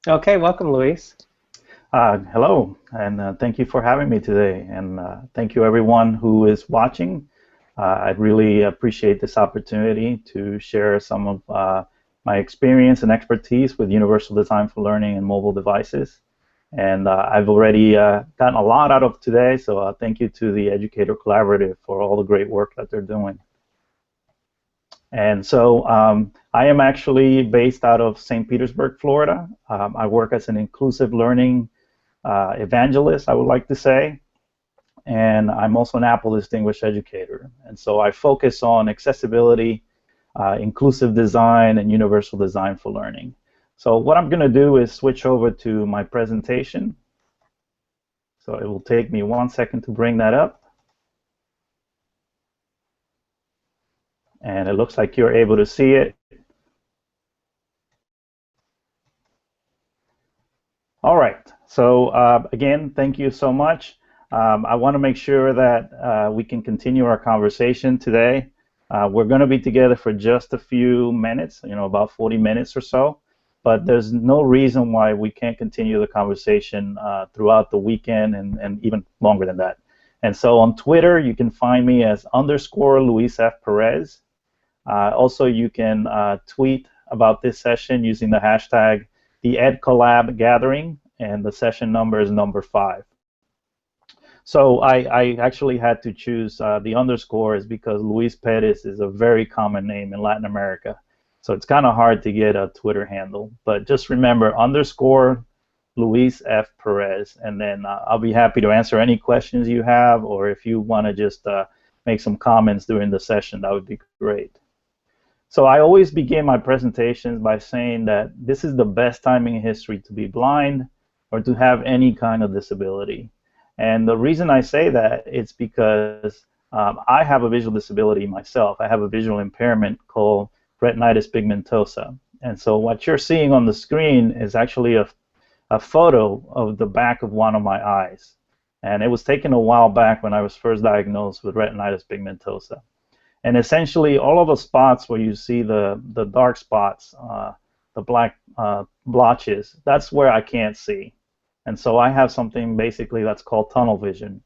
Okay, welcome, Luis. Hello, and thank you for having me today. And thank you, everyone who is watching. I really appreciate this opportunity to share some of my experience and expertise with Universal Design for Learning and mobile devices. And I've already gotten a lot out of today, so thank you to the Educator Collaborative for all the great work that they're doing. And so I am actually based out of St. Petersburg, Florida. I work as an inclusive learning evangelist, I would like to say, and I'm also an Apple Distinguished Educator. And so I focus on accessibility, inclusive design, and universal design for learning. So what I'm going to do is switch over to my presentation. So it will take me 1 second to bring that up. And it looks like you're able to see it. All right. So again, thank you so much. I want to make sure that we can continue our conversation today. We're going to be together for just a few minutes, about 40 minutes or so. But there's no reason why we can't continue the conversation throughout the weekend and even longer than that. And so on Twitter, you can find me as _Luis F. Perez. Also, you can tweet about this session using the hashtag the EdCollab Gathering, and the session number is number 5. So I actually had to choose the underscore is because Luis Perez is a very common name in Latin America. So it's kind of hard to get a Twitter handle. But just remember _ Luis F. Perez, and then I'll be happy to answer any questions you have, or if you want to just make some comments during the session, that would be great. So I always begin my presentations by saying that this is the best time in history to be blind or to have any kind of disability. And the reason I say that is because I have a visual disability myself. I have a visual impairment called retinitis pigmentosa. And so what you're seeing on the screen is actually a photo of the back of one of my eyes. And it was taken a while back when I was first diagnosed with retinitis pigmentosa. And essentially, all of the spots where you see the dark spots, the black blotches, that's where I can't see. And so I have something basically that's called tunnel vision,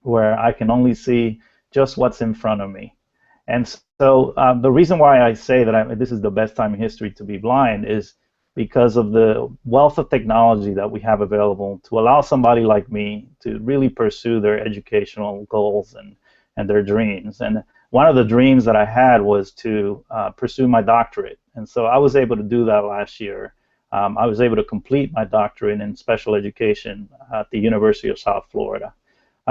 where I can only see just what's in front of me. And so the reason why I say that this is the best time in history to be blind is because of the wealth of technology that we have available to allow somebody like me to really pursue their educational goals and their dreams. And one of the dreams that I had was to pursue my doctorate. And so I was able to do that last year. I was able to complete my doctorate in special education at the University of South Florida.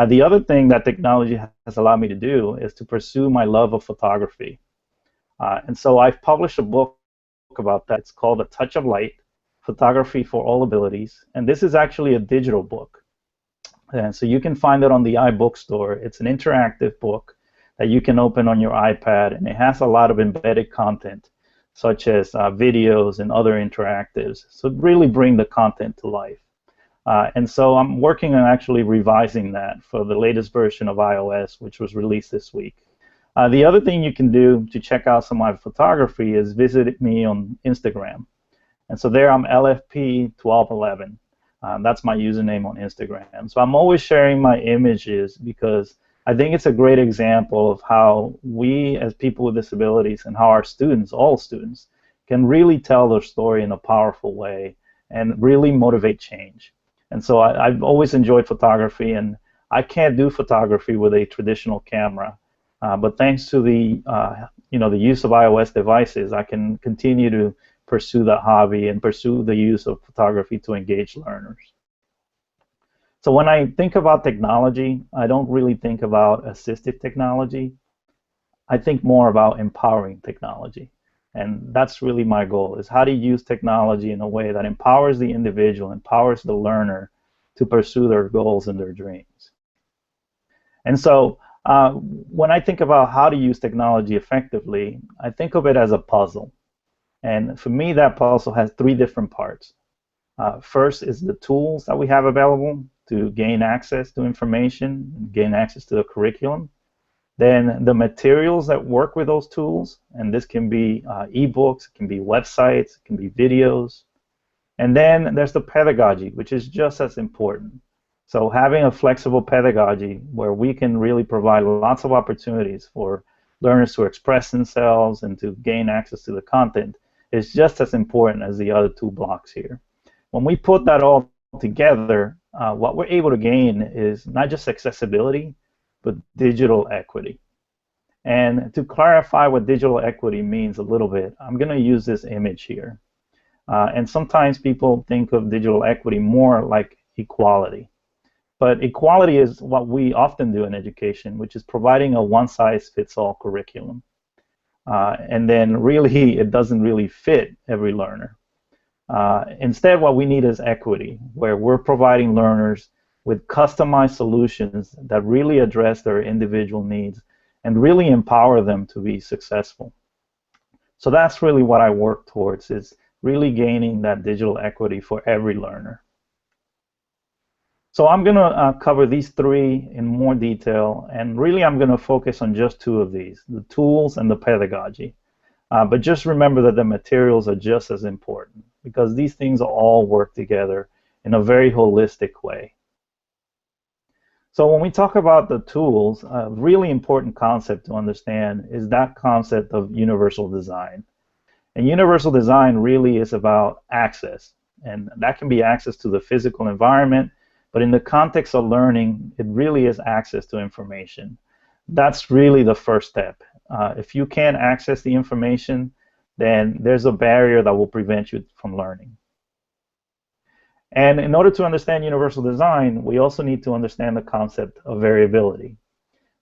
The other thing that technology has allowed me to do is to pursue my love of photography. And so I've published a book about that. It's called A Touch of Light, Photography for All Abilities. And this is actually a digital book. And so you can find it on the iBookstore. It's an interactive book that you can open on your iPad, and it has a lot of embedded content, such as videos and other interactives. So really bring the content to life. And so I'm working on actually revising that for the latest version of iOS, which was released this week. The other thing you can do to check out some of my photography is visit me on Instagram. And so there I'm LFP1211. That's my username on Instagram. So I'm always sharing my images because I think it's a great example of how we as people with disabilities and how our students, all students, can really tell their story in a powerful way and really motivate change. And so I've always enjoyed photography, and I can't do photography with a traditional camera. But thanks to the the use of iOS devices, I can continue to pursue that hobby and pursue the use of photography to engage learners. So when I think about technology, I don't really think about assistive technology. I think more about empowering technology. And that's really my goal, is how to use technology in a way that empowers the individual, empowers the learner to pursue their goals and their dreams. And so when I think about how to use technology effectively, I think of it as a puzzle. And for me, that puzzle has 3 different parts. First is the tools that we have available to gain access to information, gain access to the curriculum. Then the materials that work with those tools, and this can be ebooks, it can be websites, it can be videos. And then there's the pedagogy, which is just as important. So having a flexible pedagogy where we can really provide lots of opportunities for learners to express themselves and to gain access to the content is just as important as the other two blocks here. When we put that all together, what we're able to gain is not just accessibility, but digital equity. And to clarify what digital equity means a little bit, I'm going to use this image here. And sometimes people think of digital equity more like equality. But equality is what we often do in education, which is providing a one-size-fits-all curriculum. And then really, it doesn't really fit every learner. Instead, what we need is equity, where we're providing learners with customized solutions that really address their individual needs and really empower them to be successful. So that's really what I work towards, is really gaining that digital equity for every learner. So I'm going to cover these three in more detail, and really I'm going to focus on just two of these, the tools and the pedagogy. But just remember that the materials are just as important, because these things all work together in a very holistic way. So when we talk about the tools, a really important concept to understand is that concept of universal design. And universal design really is about access, and that can be access to the physical environment, but in the context of learning, it really is access to information. That's really the first step. If you can't access the information, then there's a barrier that will prevent you from learning. And in order to understand universal design, we also need to understand the concept of variability.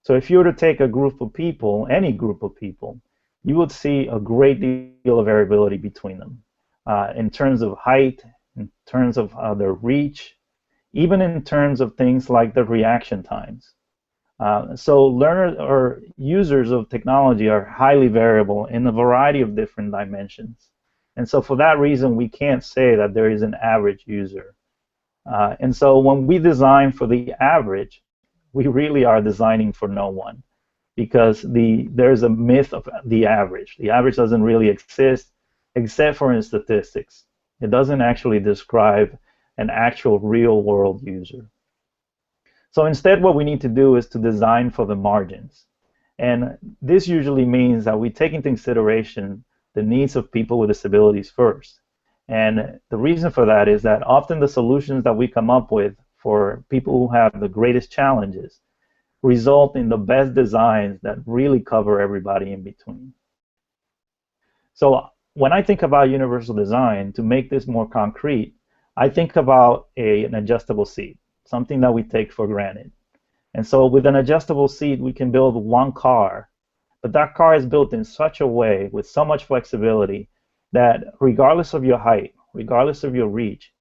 So if you were to take a group of people, any group of people, you would see a great deal of variability between them in terms of height, in terms of their reach, even in terms of things like the reaction times. So learners or users of technology are highly variable in a variety of different dimensions. And so for that reason, we can't say that there is an average user. And so when we design for the average, we really are designing for no one, because there's a myth of the average. The average doesn't really exist except for in statistics. It doesn't actually describe an actual real-world user. So instead, what we need to do is to design for the margins. And this usually means that we take into consideration the needs of people with disabilities first. And the reason for that is that often the solutions that we come up with for people who have the greatest challenges result in the best designs that really cover everybody in between. So when I think about universal design, to make this more concrete, I think about an adjustable seat, something that we take for granted. And so with an adjustable seat, we can build one car, but that car is built in such a way with so much flexibility that regardless of your height, regardless of your reach,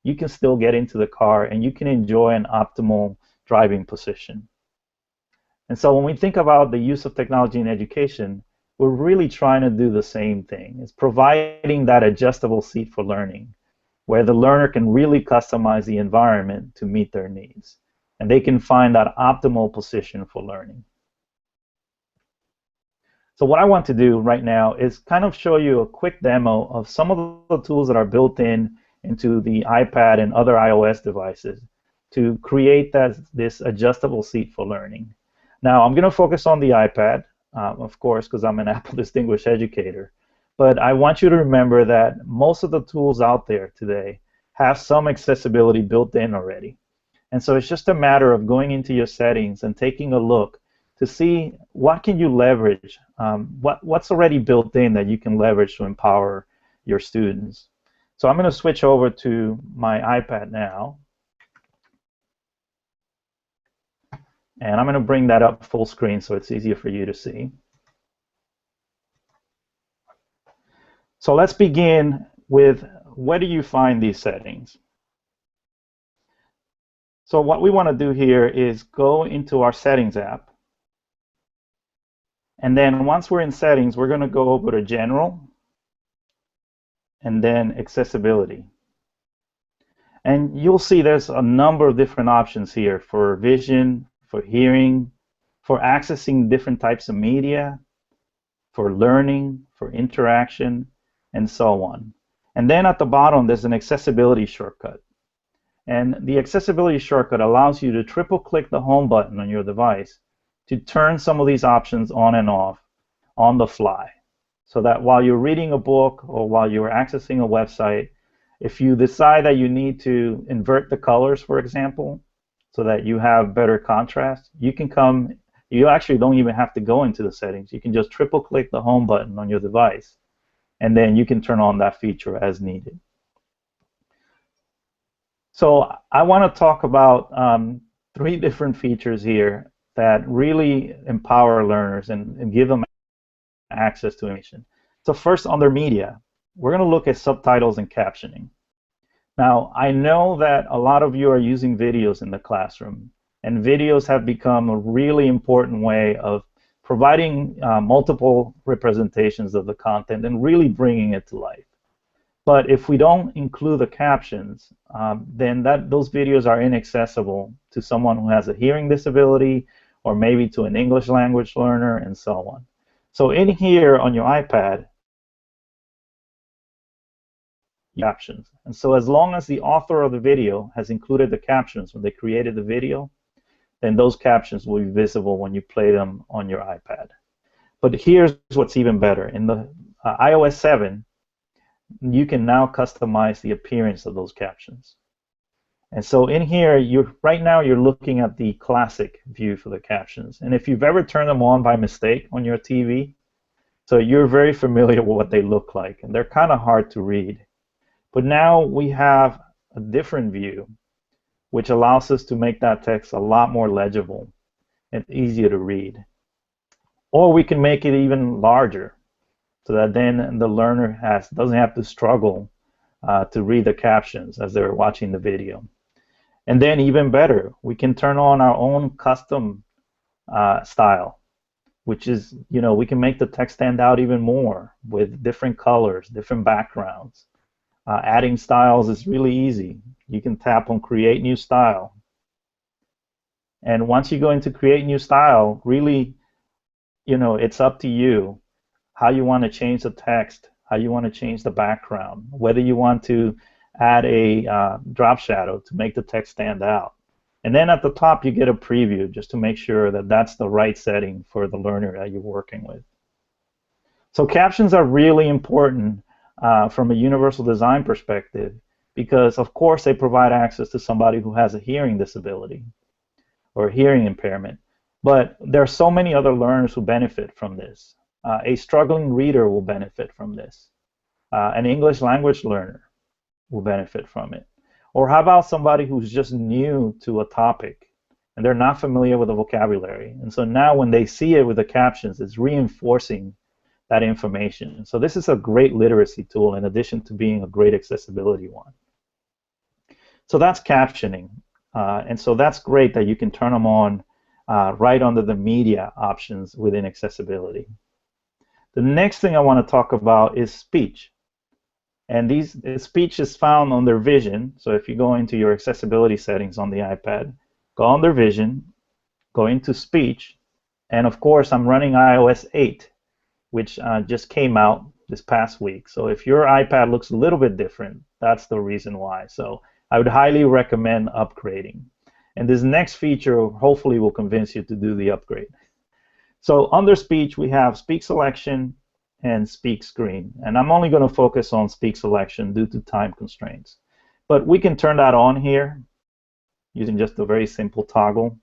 you can still get into the car and you can enjoy an optimal driving position. And so when we think about the use of technology in education, we're really trying to do the same thing. It's providing that adjustable seat for learning, where the learner can really customize the environment to meet their needs, and they can find that optimal position for learning. So what I want to do right now is kind of show you a quick demo of some of the tools that are built into the iPad and other iOS devices to create this adjustable seat for learning. Now, I'm going to focus on the iPad, of course, because I'm an Apple Distinguished Educator. But I want you to remember that most of the tools out there today have some accessibility built in already. And so it's just a matter of going into your settings and taking a look to see what can you leverage, what's already built in that you can leverage to empower your students. So I'm going to switch over to my iPad now. And I'm going to bring that up full screen so it's easier for you to see. So let's begin with, where do you find these settings? So what we want to do here is go into our Settings app. And then once we're in Settings, we're going to go over to General and then Accessibility. And you'll see there's a number of different options here for vision, for hearing, for accessing different types of media, for learning, for interaction, and so on. And then at the bottom, there's an accessibility shortcut. And the accessibility shortcut allows you to triple click the home button on your device to turn some of these options on and off on the fly. So that while you're reading a book or while you're accessing a website, if you decide that you need to invert the colors, for example, so that you have better contrast, you can you actually don't even have to go into the settings. You can just triple click the home button on your device, and then you can turn on that feature as needed. So I want to talk about 3 different features here that really empower learners and give them access to information. So first, under media, we're going to look at subtitles and captioning. Now, I know that a lot of you are using videos in the classroom, and videos have become a really important way of providing multiple representations of the content and really bringing it to life. But if we don't include the captions, then those videos are inaccessible to someone who has a hearing disability or maybe to an English language learner and so on. So in here on your iPad, captions. And so as long as the author of the video has included the captions when they created the video, then those captions will be visible when you play them on your iPad. But here's what's even better. In the iOS 7, you can now customize the appearance of those captions. And so in here, right now you're looking at the classic view for the captions. And if you've ever turned them on by mistake on your TV, so you're very familiar with what they look like, and they're kind of hard to read. But now we have a different view, which allows us to make that text a lot more legible and easier to read. Or we can make it even larger, so that then the learner doesn't have to struggle to read the captions as they're watching the video. And then even better, we can turn on our own custom style, which is, we can make the text stand out even more with different colors, different backgrounds. Adding styles is really easy. You can tap on Create New Style. And once you go into Create New Style, really, it's up to you how you want to change the text, how you want to change the background, whether you want to add a drop shadow to make the text stand out. And then at the top, you get a preview just to make sure that that's the right setting for the learner that you're working with. So captions are really important from a universal design perspective because, of course, they provide access to somebody who has a hearing disability or hearing impairment. But there are so many other learners who benefit from this. A struggling reader will benefit from this. An English language learner will benefit from it. Or how about somebody who's just new to a topic and they're not familiar with the vocabulary? And so now when they see it with the captions, it's reinforcing that information. So this is a great literacy tool in addition to being a great accessibility one. So that's captioning. And so that's great that you can turn them on right under the media options within accessibility. The next thing I want to talk about is speech. And speech is found under Vision. So if you go into your accessibility settings on the iPad, go under Vision, go into Speech, and of course I'm running iOS 8, which just came out this past week. So if your iPad looks a little bit different, that's the reason why. So I would highly recommend upgrading. And this next feature hopefully will convince you to do the upgrade. So under Speech, we have Speak Selection and Speak Screen. And I'm only going to focus on Speak Selection due to time constraints. But we can turn that on here using just a very simple toggle.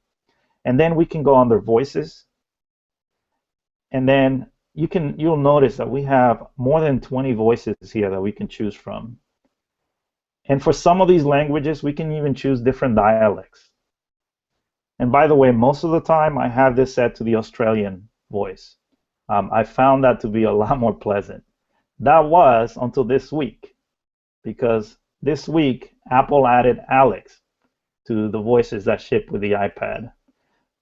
And then we can go under Voices. And then you'll notice that we have more than 20 voices here that we can choose from. And for some of these languages, we can even choose different dialects. And by the way, most of the time I have this set to the Australian voice. I found that to be a lot more pleasant. That was until this week, because this week Apple added Alex to the voices that ship with the iPad.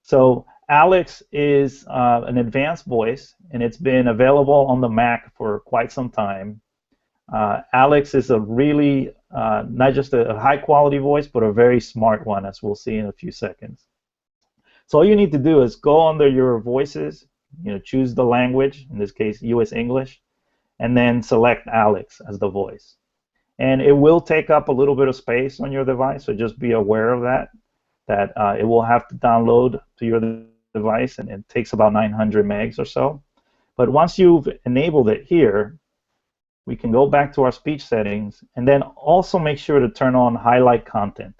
So Alex is an advanced voice, and it's been available on the Mac for quite some time. Alex is a really, not just a high-quality voice, but a very smart one, as we'll see in a few seconds. So all you need to do is go under your voices, choose the language, in this case US English, and then select Alex as the voice. And it will take up a little bit of space on your device, so just be aware of that, it will have to download to your device, and it takes about 900 megs or so. But once you've enabled it here, we can go back to our speech settings, and then also make sure to turn on highlight content.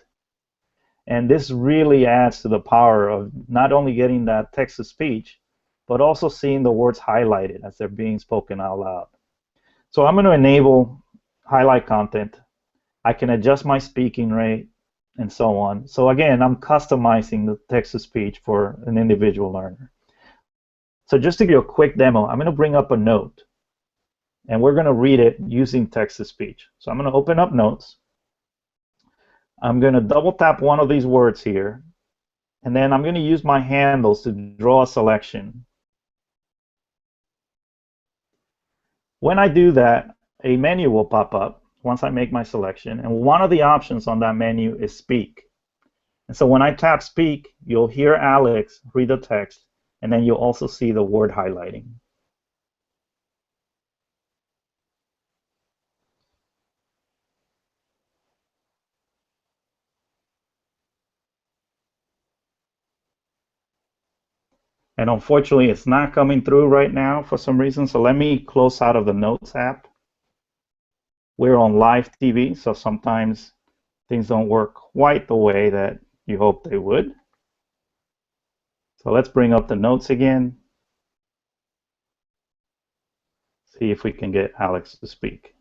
And this really adds to the power of not only getting that text-to-speech, but also seeing the words highlighted as they're being spoken out loud. So I'm going to enable highlight content. I can adjust my speaking rate and so on. So again, I'm customizing the text-to-speech for an individual learner. So just to give you a quick demo, I'm going to bring up a note, and we're going to read it using text-to-speech. So I'm going to open up Notes. I'm going to double tap one of these words here, and then I'm going to use my handles to draw a selection. When I do that, a menu will pop up once I make my selection, and one of the options on that menu is Speak. And so when I tap Speak, you'll hear Alex read the text, and then you'll also see the word highlighting. And unfortunately, it's not coming through right now for some reason, so let me close out of the Notes app. We're on live TV, so sometimes things don't work quite the way that you hope they would. So let's bring up the Notes again. See if we can get Alex to speak.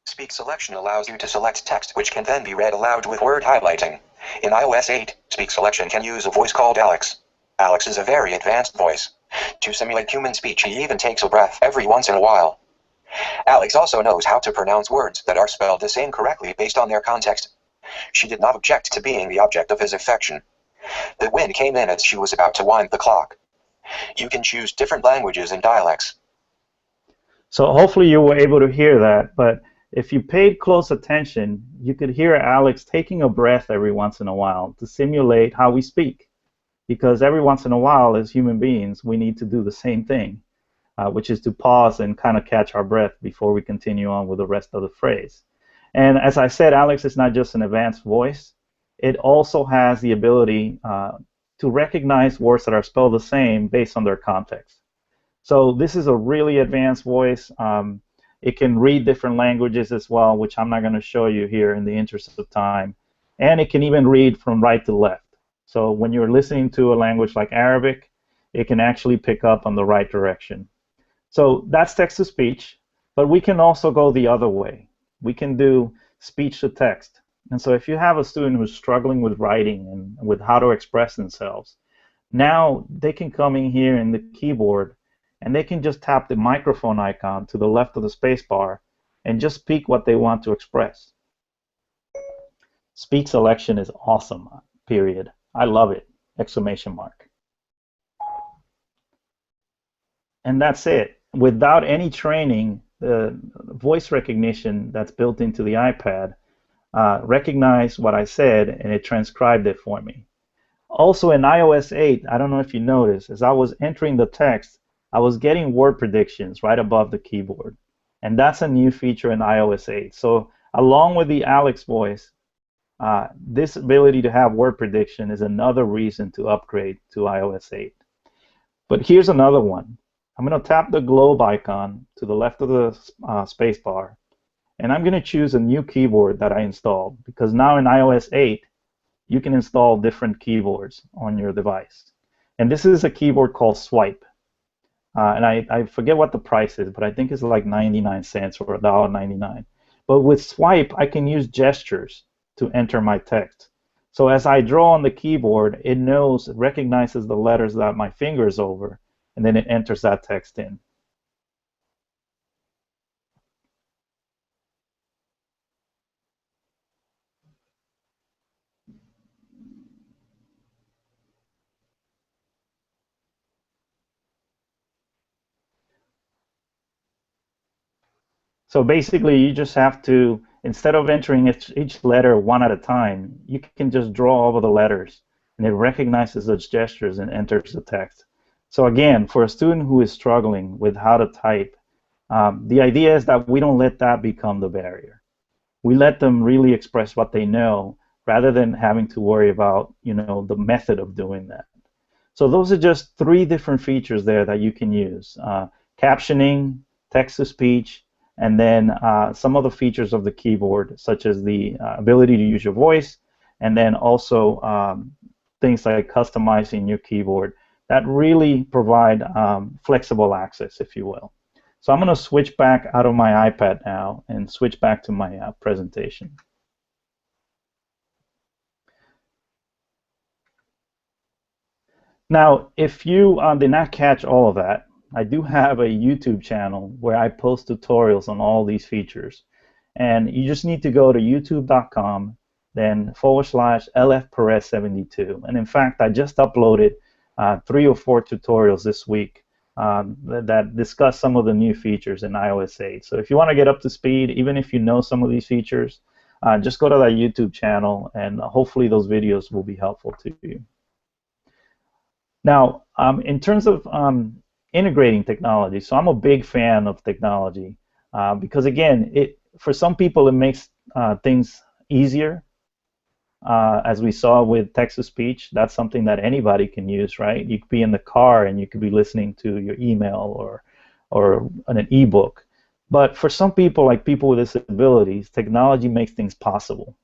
Speak selection allows you to select text which can then be read aloud with word highlighting. In iOS 8, Speak selection can use a voice called Alex. Alex is a very advanced voice. To simulate human speech, he even takes a breath every once in a while. Alex also knows how to pronounce words that are spelled the same correctly based on their context. She did not object to being the object of his affection. The wind came in as she was about to wind the clock. You can choose different languages and dialects. So hopefully you were able to hear that, but if you paid close attention, you could hear Alex taking a breath every once in a while to simulate how we speak. Because every once in a while, as human beings, we need to do the same thing, which is to pause and kind of catch our breath before we continue on with the rest of the phrase. And as I said, Alex is not just an advanced voice. It also has the ability to recognize words that are spelled the same based on their context. So this is a really advanced voice. It can read different languages as well, which I'm not going to show you here in the interest of time. And it can even read from right to left. So when you're listening to a language like Arabic, it can actually pick up on the right direction. So that's text-to-speech, but we can also go the other way. We can do speech-to-text. And so if you have a student who's struggling with writing and with how to express themselves, now they can come in here in the keyboard and they can just tap the microphone icon to the left of the space bar and just speak what they want to express. Speech selection is awesome, period. I love it, exclamation mark. And that's it. Without any training, the voice recognition that's built into the iPad recognized what I said and it transcribed it for me. Also in iOS 8, I don't know if you noticed, as I was entering the text, I was getting word predictions right above the keyboard. And that's a new feature in iOS 8. So along with the Alex voice, this ability to have word prediction is another reason to upgrade to iOS 8. But here's another one. I'm going to tap the globe icon to the left of the space bar, and I'm going to choose a new keyboard that I installed, because now in iOS 8, you can install different keyboards on your device. And this is a keyboard called Swipe. And I forget what the price is, but I think it's like 99 cents or $1.99. But with Swipe, I can use gestures to enter my text. So as I draw on the keyboard, it knows, it recognizes the letters that my finger is over, and then it enters that text in. So basically, you just have to, instead of entering each letter one at a time, you can just draw over the letters, and it recognizes those gestures and enters the text. So again, for a student who is struggling with how to type, the idea is that we don't let that become the barrier. We let them really express what they know rather than having to worry about, the method of doing that. So those are just 3 different features there that you can use. Captioning, text-to-speech, and then some of the features of the keyboard, such as the ability to use your voice, and then also things like customizing your keyboard that really provide flexible access, if you will. So I'm going to switch back out of my iPad now and switch back to my presentation. Now, if you did not catch all of that, I do have a YouTube channel where I post tutorials on all these features. And you just need to go to youtube.com, then /LFPerez72. And in fact, I just uploaded 3 or 4 tutorials this week that discuss some of the new features in iOS 8. So if you want to get up to speed, even if you know some of these features, just go to that YouTube channel, and hopefully those videos will be helpful to you. Now, in terms of integrating technology, so I'm a big fan of technology because, again, for some people it makes things easier. As we saw with text-to-speech, that's something that anybody can use, right? You could be in the car and you could be listening to your email or an ebook. But for some people, like people with disabilities, technology makes things possible.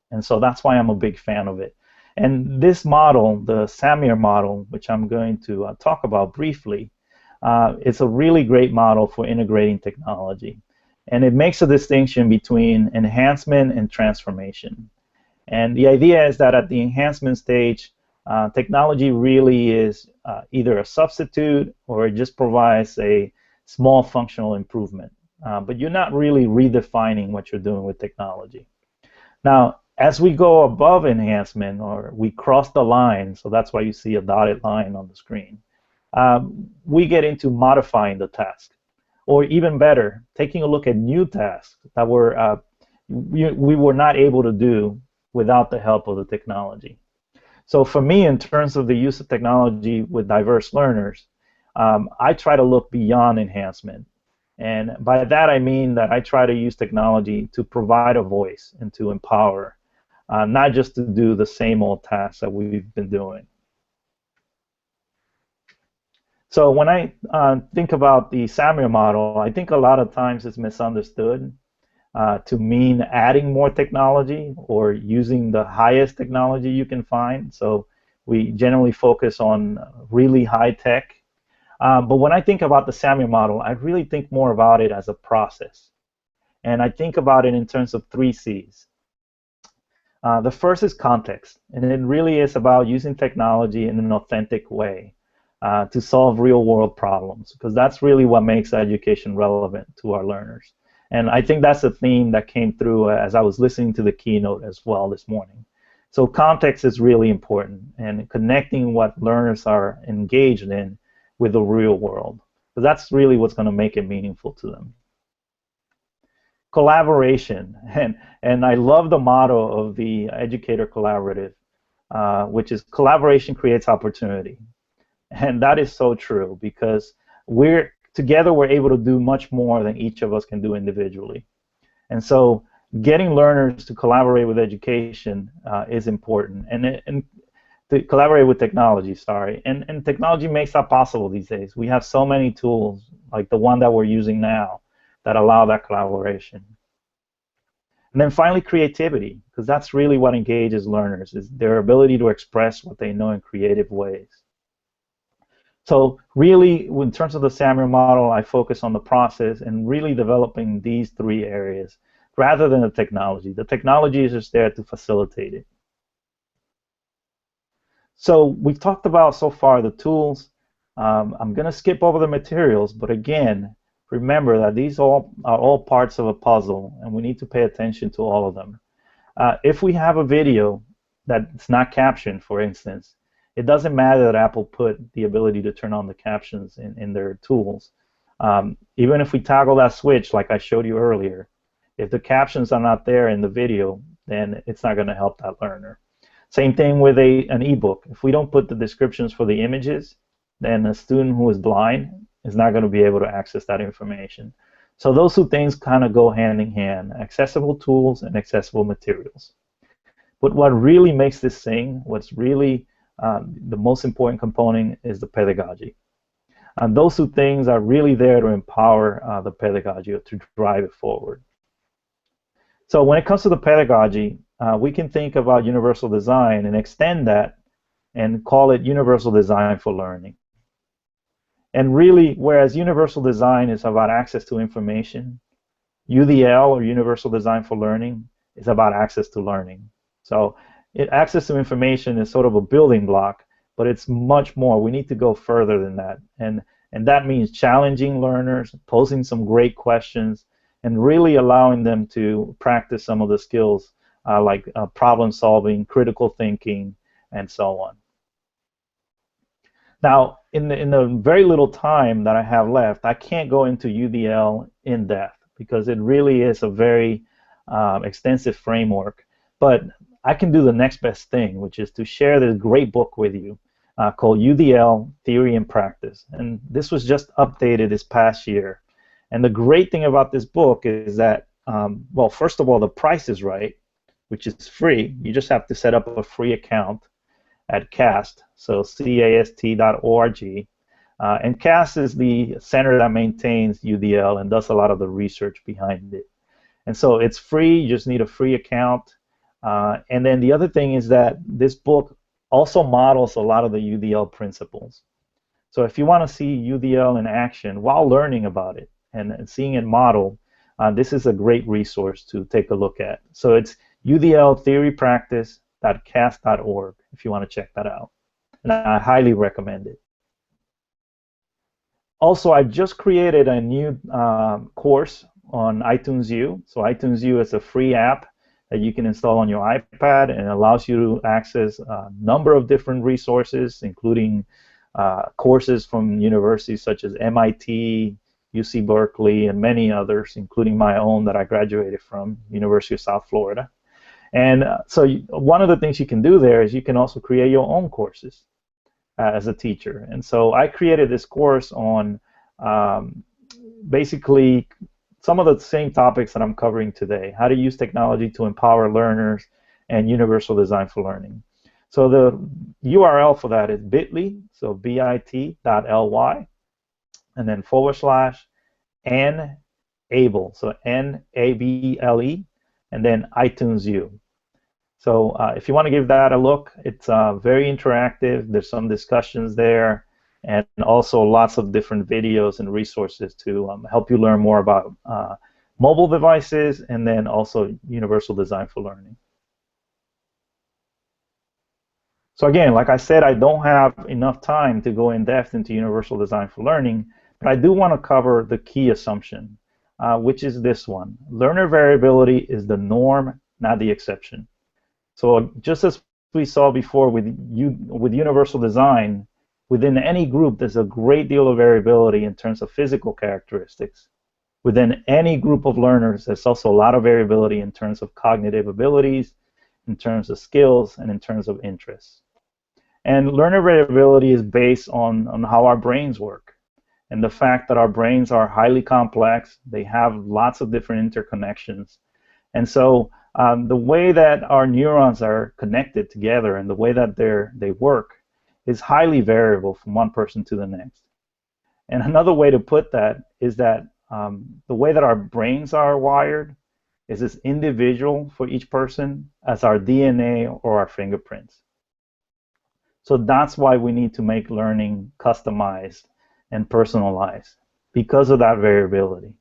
And so that's why I'm a big fan of it. And this model, the Samir model, which I'm going to talk about briefly, it's a really great model for integrating technology. And it makes a distinction between enhancement and transformation. And the idea is that at the enhancement stage, technology really is either a substitute or it just provides a small functional improvement. But you're not really redefining what you're doing with technology. Now, as we go above enhancement, or we cross the line, so that's why you see a dotted line on the screen, we get into modifying the task. Or even better, taking a look at new tasks that we were not able to do without the help of the technology. So for me, in terms of the use of technology with diverse learners, I try to look beyond enhancement. And by that I mean that I try to use technology to provide a voice and to empower, not just to do the same old tasks that we've been doing. So when I think about the Samir model, I think a lot of times it's misunderstood to mean adding more technology or using the highest technology you can find. So we generally focus on really high tech. But when I think about the Samir model, I really think more about it as a process. And I think about it in terms of 3 C's. The first is context, and it really is about using technology in an authentic way to solve real-world problems, because that's really what makes education relevant to our learners. And I think that's a theme that came through as I was listening to the keynote as well this morning. So context is really important, and connecting what learners are engaged in with the real world, because that's really what's going to make it meaningful to them. Collaboration, and I love the motto of the Educator Collaborative, which is collaboration creates opportunity. And that is so true, because together we're able to do much more than each of us can do individually. And so getting learners to collaborate with education is important, and to collaborate with technology, sorry. And technology makes that possible these days. We have so many tools, like the one that we're using now, that allow that collaboration. And then finally, creativity, because that's really what engages learners, is their ability to express what they know in creative ways. So really, in terms of the Samir model, I focus on the process and really developing these 3 areas rather than the technology. The technology is just there to facilitate it. So we've talked about so far the tools. I'm going to skip over the materials, but again, remember that these are all parts of a puzzle, and we need to pay attention to all of them. If we have a video that's not captioned, for instance, it doesn't matter that Apple put the ability to turn on the captions in their tools. Even if we toggle that switch, like I showed you earlier, if the captions are not there in the video, then it's not going to help that learner. Same thing with an ebook. If we don't put the descriptions for the images, then a student who is blind is not going to be able to access that information. So those two things kind of go hand in hand, accessible tools and accessible materials. But what really makes this thing, what's really the most important component is the pedagogy. And those two things are really there to empower the pedagogy, or to drive it forward. So when it comes to the pedagogy, we can think about universal design and extend that and call it universal design for learning. And really, whereas universal design is about access to information, UDL, or universal design for learning, is about access to learning. So access to information is sort of a building block, but it's much more. We need to go further than that. And that means challenging learners, posing some great questions, and really allowing them to practice some of the skills like problem solving, critical thinking, and so on. Now, in the very little time that I have left, I can't go into UDL in depth because it really is a very extensive framework. But I can do the next best thing, which is to share this great book with you called Udl Theory and Practice. And this was just updated this past year. And the great thing about this book is that, well, first of all, the price is right, which is free. You just have to set up a free account at CAST, so cast.org. And CAST is the center that maintains UDL and does a lot of the research behind it. And so it's free. You just need a free account. And then the other thing is that this book also models a lot of the UDL principles. So if you want to see UDL in action while learning about it and seeing it modeled, this is a great resource to take a look at. So it's udltheorypractice.cast.org if you want to check that out. And I highly recommend it. Also, I just created a new course on iTunes U. So iTunes U is a free app that you can install on your iPad, and it allows you to access a number of different resources, including courses from universities such as MIT, UC Berkeley, and many others, including my own that I graduated from, University of South Florida. And so one of the things you can do there is you can also create your own courses as a teacher. And so I created this course on basically some of the same topics that I'm covering today: how to use technology to empower learners and universal design for learning. So the URL for that is bit.ly, so bit.ly, and then /nABLE, so nABLE, and then iTunes U. So if you want to give that a look, it's very interactive. There's some discussions there, and also lots of different videos and resources to help you learn more about mobile devices and then also universal design for learning. So again, like I said, I don't have enough time to go in depth into universal design for learning, but I do want to cover the key assumption, which is this one: learner variability is the norm, not the exception. So just as we saw before with universal design, within any group there's a great deal of variability in terms of physical characteristics. Within any group of learners, there's also a lot of variability in terms of cognitive abilities, in terms of skills, and in terms of interests. And learner variability is based on how our brains work, and the fact that our brains are highly complex. They have lots of different interconnections. And so the way that our neurons are connected together and the way that they work is highly variable from one person to the next. And another way to put that is that the way that our brains are wired is as individual for each person as our DNA or our fingerprints. So that's why we need to make learning customized and personalized, because of that variability.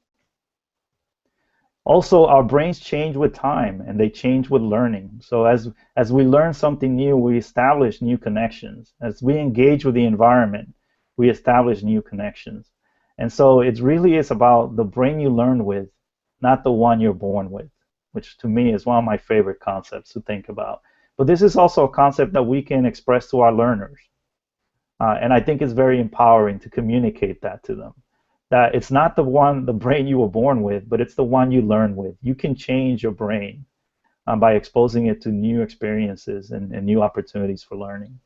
Also, our brains change with time, and they change with learning. So as we learn something new, we establish new connections. As we engage with the environment, we establish new connections. And so it really is about the brain you learn with, not the one you're born with, which to me is one of my favorite concepts to think about. But this is also a concept that we can express to our learners. And I think it's very empowering to communicate that to them. That it's not the brain you were born with, but it's the one you learn with. You can change your brain by exposing it to new experiences and new opportunities for learning.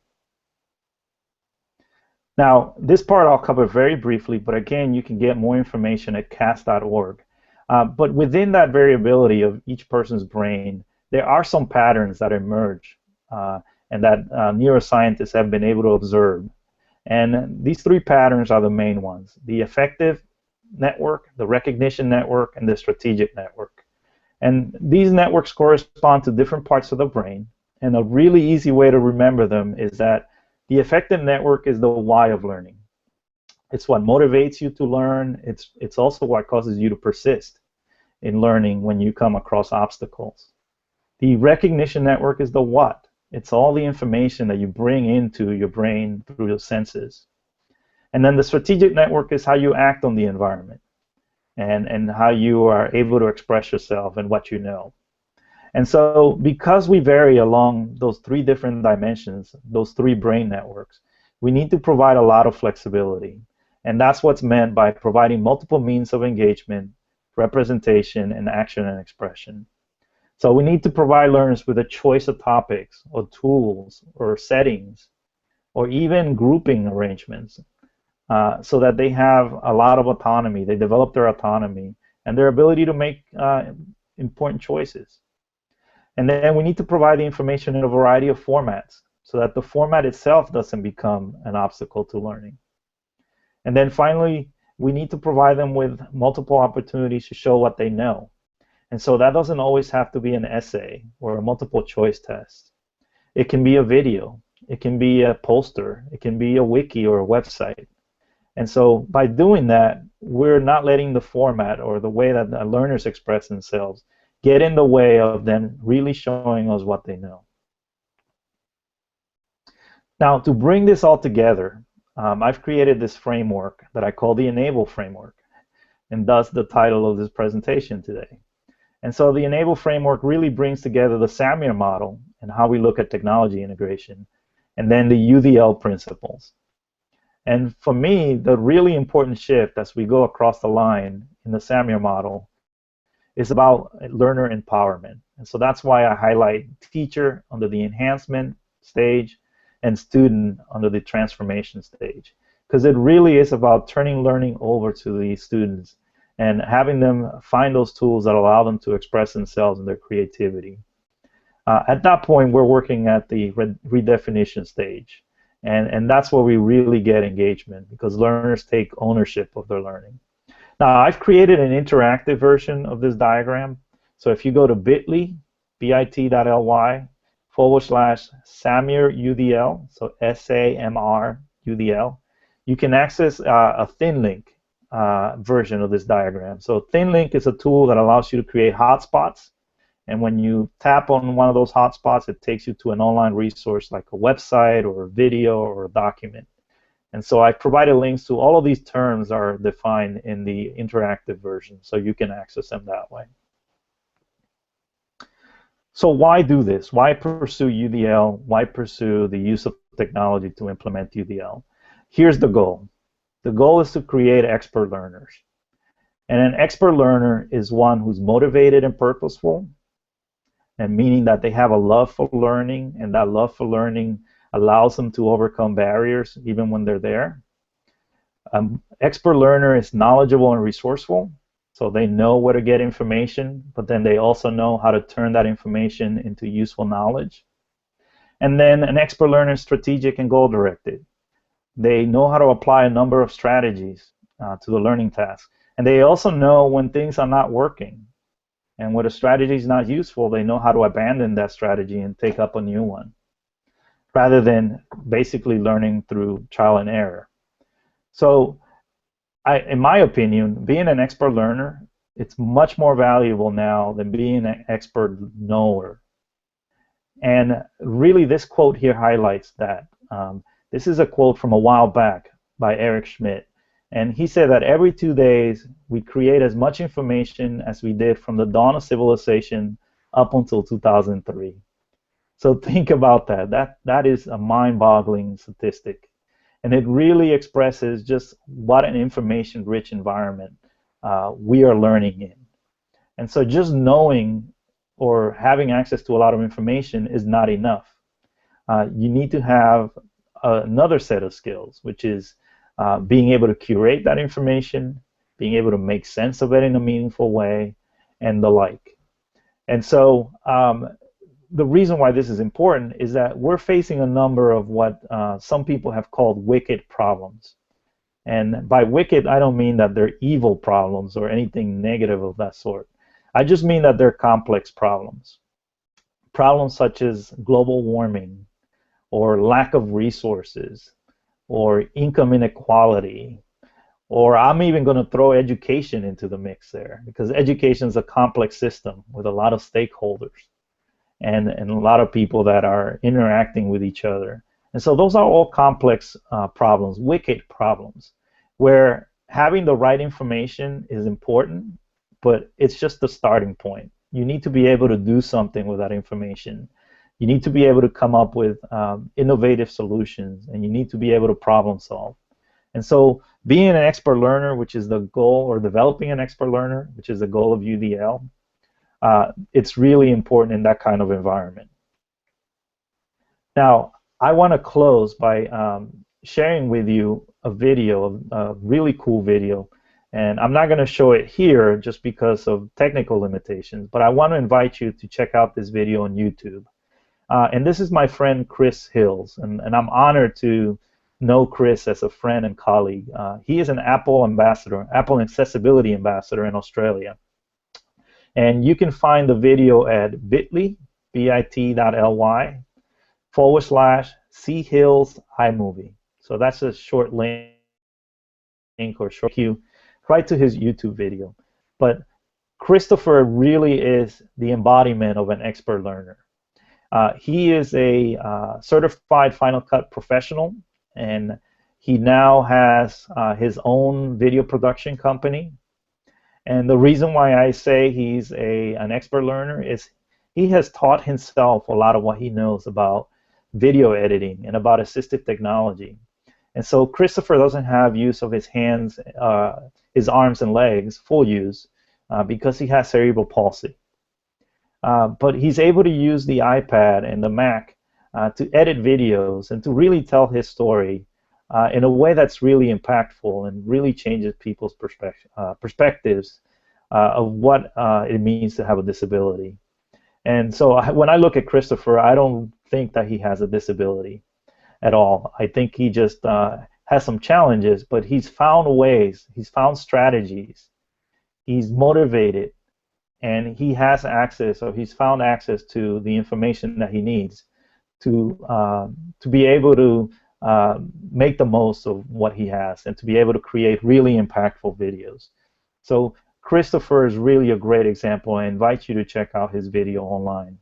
Now, this part I'll cover very briefly, but again, you can get more information at cas.org. But within that variability of each person's brain, there are some patterns that emerge and that neuroscientists have been able to observe. And these three patterns are the main ones: the affective network, the recognition network, and the strategic network. And these networks correspond to different parts of the brain. And a really easy way to remember them is that the affective network is the why of learning. It's what motivates you to learn. It's also what causes you to persist in learning when you come across obstacles. The recognition network is the what. It's all the information that you bring into your brain through your senses. And then the strategic network is how you act on the environment and how you are able to express yourself and what you know. And so because we vary along those three different dimensions, those three brain networks, we need to provide a lot of flexibility. And that's what's meant by providing multiple means of engagement, representation, and action and expression. So we need to provide learners with a choice of topics or tools or settings or even grouping arrangements so that they have a lot of autonomy. They develop their autonomy and their ability to make important choices. And then we need to provide the information in a variety of formats so that the format itself doesn't become an obstacle to learning. And then finally, we need to provide them with multiple opportunities to show what they know. And so that doesn't always have to be an essay or a multiple choice test. It can be a video. It can be a poster. It can be a wiki or a website. And so by doing that, we're not letting the format or the way that the learners express themselves get in the way of them really showing us what they know. Now, to bring this all together, I've created this framework that I call the enABLE framework, and thus the title of this presentation today. And so the enABLE framework really brings together the Samir model and how we look at technology integration, and then the UDL principles. And for me, the really important shift as we go across the line in the Samir model is about learner empowerment. And so that's why I highlight teacher under the enhancement stage and student under the transformation stage. Because it really is about turning learning over to the students and having them find those tools that allow them to express themselves and their creativity. At that point, we're working at the redefinition stage. And that's where we really get engagement because learners take ownership of their learning. Now, I've created an interactive version of this diagram. So if you go to bit.ly, bit.ly/Samir UDL, so SAMR UDL, you can access a thin link version of this diagram. So thin link is a tool that allows you to create hotspots. And when you tap on one of those hotspots, it takes you to an online resource like a website or a video or a document. And so I've provided links to all of these terms are defined in the interactive version, so you can access them that way. So why do this? Why pursue UDL? Why pursue the use of technology to implement UDL? Here's the goal. The goal is to create expert learners. And an expert learner is one who's motivated and purposeful, and meaning that they have a love for learning, and that love for learning allows them to overcome barriers even when they're there. Expert learner is knowledgeable and resourceful, so they know where to get information, but then they also know how to turn that information into useful knowledge. And then an expert learner is strategic and goal-directed. They know how to apply a number of strategies to the learning task. And they also know when things are not working. And when a strategy is not useful, they know how to abandon that strategy and take up a new one, rather than basically learning through trial and error. So in my opinion, being an expert learner, it's much more valuable now than being an expert knower. And really this quote here highlights that. This is a quote from a while back by Eric Schmidt. And he said that every 2 days we create as much information as we did from the dawn of civilization up until 2003. So think about that. That is a mind-boggling statistic. And it really expresses just what an information-rich environment we are learning in. And so just knowing or having access to a lot of information is not enough. You need to have another set of skills, which is being able to curate that information, being able to make sense of it in a meaningful way, and the like. And so the reason why this is important is that we're facing a number of what some people have called wicked problems. And by wicked, I don't mean that they're evil problems or anything negative of that sort. I just mean that they're complex problems. Problems such as global warming, or lack of resources, or income inequality, or I'm even going to throw education into the mix there, because education is a complex system with a lot of stakeholders and a lot of people that are interacting with each other. And so those are all complex problems, wicked problems, where having the right information is important, but it's just the starting point. You need to be able to do something with that information. You need to be able to come up with innovative solutions, and you need to be able to problem solve. And so being an expert learner, which is the goal, or developing an expert learner, which is the goal of UDL, it's really important in that kind of environment. Now, I want to close by sharing with you a video, a really cool video. And I'm not going to show it here just because of technical limitations, but I want to invite you to check out this video on YouTube. And this is my friend Chris Hills, and I'm honored to know Chris as a friend and colleague. He is an Apple ambassador, Apple Accessibility Ambassador in Australia. And you can find the video at bit.ly, bit.ly/C-Hills iMovie. So that's a short link or short cue right to his YouTube video. But Christopher really is the embodiment of an expert learner. He is a certified Final Cut professional, and he now has his own video production company. And the reason why I say he's an expert learner is he has taught himself a lot of what he knows about video editing and about assistive technology. And so Christopher doesn't have use of his hands, his arms and legs, full use, because he has cerebral palsy. But he's able to use the iPad and the Mac to edit videos and to really tell his story in a way that's really impactful and really changes people's perspectives of what it means to have a disability. And so when I look at Christopher, I don't think that he has a disability at all. I think he just has some challenges, but he's found ways, he's found strategies, he's motivated, and he has access, or he's found access to the information that he needs to be able to make the most of what he has and to be able to create really impactful videos. So Christopher is really a great example. I invite you to check out his video online.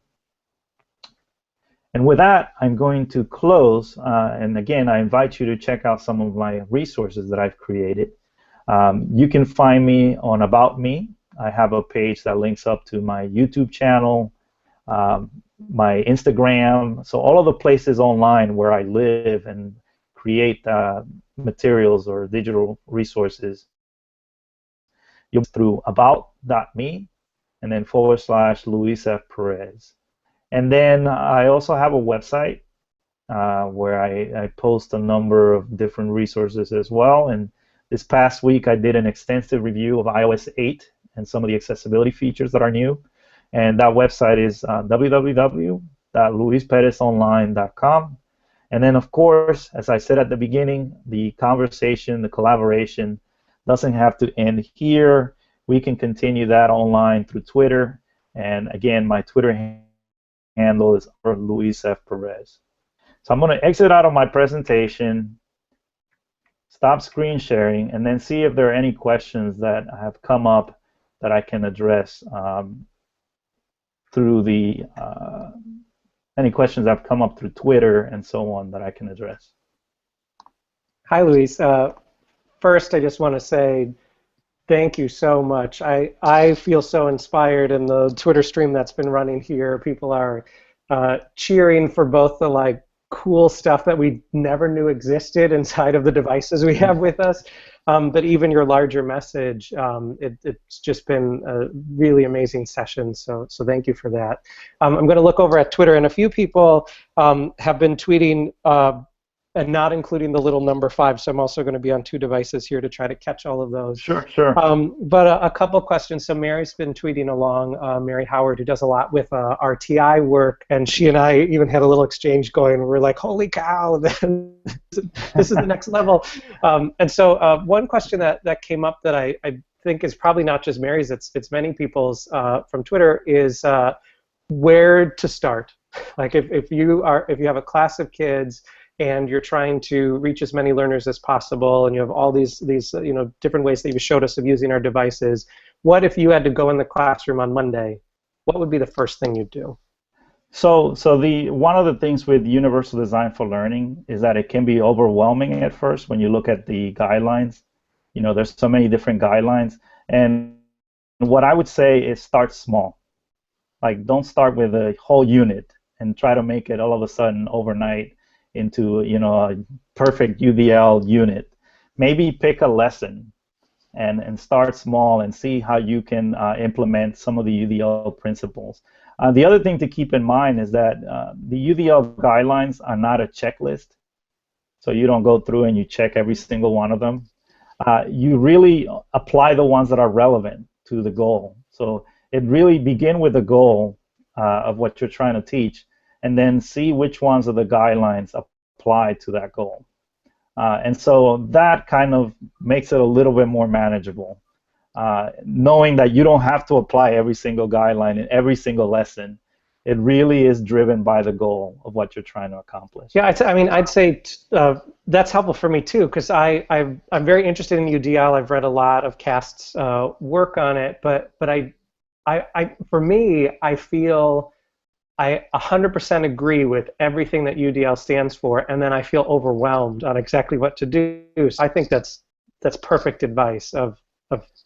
And with that, I'm going to close. And again, I invite you to check out some of my resources that I've created. You can find me on About Me. I have a page that links up to my YouTube channel, my Instagram, so all of the places online where I live and create materials or digital resources. You'll through about.me and then /Luis F. Perez. And then I also have a website where I post a number of different resources as well. And this past week I did an extensive review of iOS 8 and some of the accessibility features that are new. And that website is www.luisperezonline.com. And then, of course, as I said at the beginning, the conversation, the collaboration doesn't have to end here. We can continue that online through Twitter. And again, my Twitter handle is Luis F. Perez. So I'm going to exit out of my presentation, stop screen sharing, and then see if there are any questions that have come up that I can address through the any questions that have come up through Twitter and so on that I can address. Hi, Luis. First, I just want to say thank you so much. I feel so inspired in the Twitter stream that's been running here. People are cheering for both the cool stuff that we never knew existed inside of the devices we have with us, but even your larger message. It's just been a really amazing session, so thank you for that. I'm going to look over at Twitter, and a few people have been tweeting and not including the little number 5. So I'm also going to be on 2 devices here to try to catch all of those. Sure, sure. But a couple questions. So Mary's been tweeting along, Mary Howard, who does a lot with RTI work, and she and I even had a little exchange going. We're like, holy cow, this is the next level. And so one question that came up that I think is probably not just Mary's, it's many people's from Twitter, is where to start. Like if you have a class of kids and you're trying to reach as many learners as possible, and you have all these different ways that you showed us of using our devices, what if you had to go in the classroom on Monday? What would be the first thing you'd do? So one of the things with universal design for learning is that it can be overwhelming at first when you look at the guidelines. There's so many different guidelines, and what I would say is start small. Like, don't start with a whole unit and try to make it all of a sudden overnight into a perfect UDL unit. Maybe pick a lesson and start small and see how you can implement some of the UDL principles. The other thing to keep in mind is that the UDL guidelines are not a checklist, so you don't go through and you check every single one of them. You really apply the ones that are relevant to the goal. So it really begin with the goal of what you're trying to teach, and then see which ones of the guidelines apply to that goal. And so that kind of makes it a little bit more manageable, knowing that you don't have to apply every single guideline in every single lesson. It really is driven by the goal of what you're trying to accomplish. Yeah, I'd say that's helpful for me too, because I'm very interested in UDL. I've read a lot of Cast's work on it, but for me, I feel I 100% agree with everything that UDL stands for, and then I feel overwhelmed on exactly what to do. So I think that's perfect advice of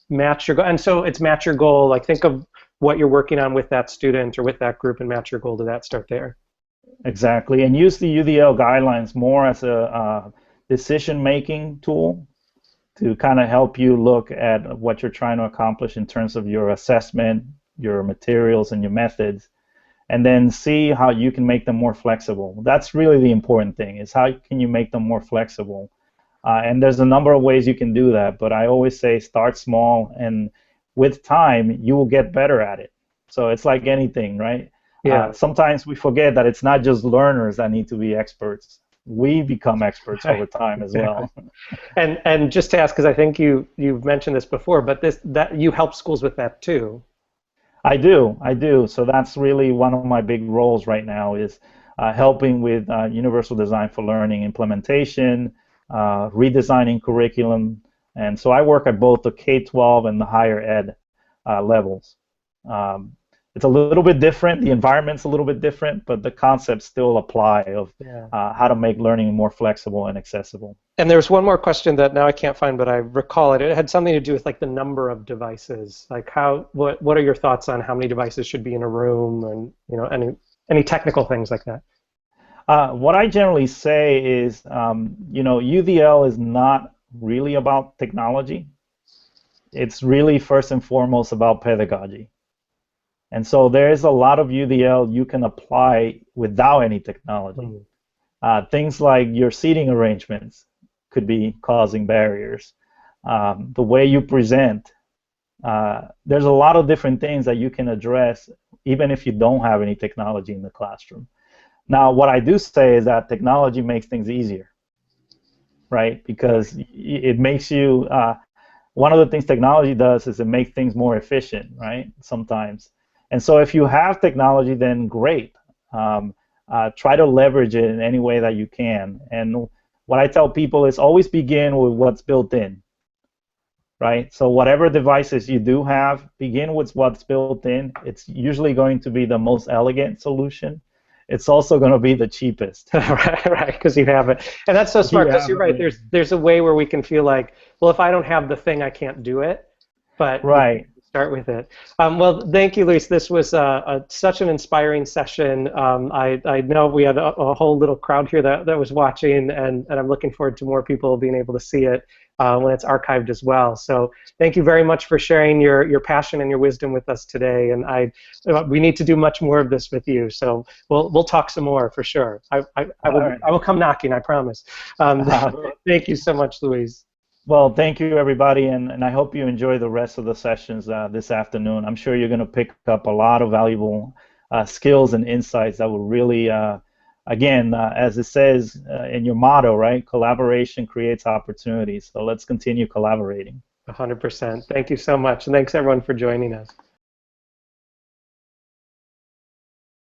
match your goal. And so it's match your goal. Like, think of what you're working on with that student or with that group and match your goal to that. Start there. Exactly, and use the UDL guidelines more as a decision-making tool to kind of help you look at what you're trying to accomplish in terms of your assessment, your materials, and your methods, and then see how you can make them more flexible. That's really the important thing, is how can you make them more flexible. And there's a number of ways you can do that, but I always say start small, and with time, you will get better at it. So it's like anything, right? Yeah. Sometimes we forget that it's not just learners that need to be experts. We become experts over time as well. And just to ask, because I think you've mentioned this before, but that you help schools with that too. I do. So that's really one of my big roles right now, is helping with universal design for learning implementation, redesigning curriculum. And so I work at both the K-12 and the higher ed levels. It's a little bit different, the environment's a little bit different, but the concepts still apply of how to make learning more flexible and accessible. And there's one more question that now I can't find, but I recall it. It had something to do with like the number of devices. Like what are your thoughts on how many devices should be in a room, and any technical things like that? What I generally say is, UDL is not really about technology. It's really first and foremost about pedagogy. And so there is a lot of UDL you can apply without any technology. Things like your seating arrangements could be causing barriers. The way you present. There's a lot of different things that you can address even if you don't have any technology in the classroom. Now, what I do say is that technology makes things easier, right? Because it makes you, one of the things technology does is it makes things more efficient, right, sometimes. And so if you have technology, then great. Try to leverage it in any way that you can. And what I tell people is always begin with what's built in, right? So whatever devices you do have, begin with what's built in. It's usually going to be the most elegant solution. It's also going to be the cheapest. right, because you have it. And that's so smart, because you're right. There's a way where we can feel like, well, if I don't have the thing, I can't do it. But right. start with it. Well, thank you, Luis. This was such an inspiring session. I know we had a whole little crowd here that was watching, and I'm looking forward to more people being able to see it when it's archived as well. So thank you very much for sharing your passion and your wisdom with us today. And we need to do much more of this with you. So we'll talk some more for sure. I will come knocking, I promise. Thank you so much, Luis. Well, thank you, everybody, and I hope you enjoy the rest of the sessions this afternoon. I'm sure you're going to pick up a lot of valuable skills and insights that will really, again, as it says in your motto, right? Collaboration creates opportunities. So let's continue collaborating. 100%. Thank you so much, and thanks everyone for joining us.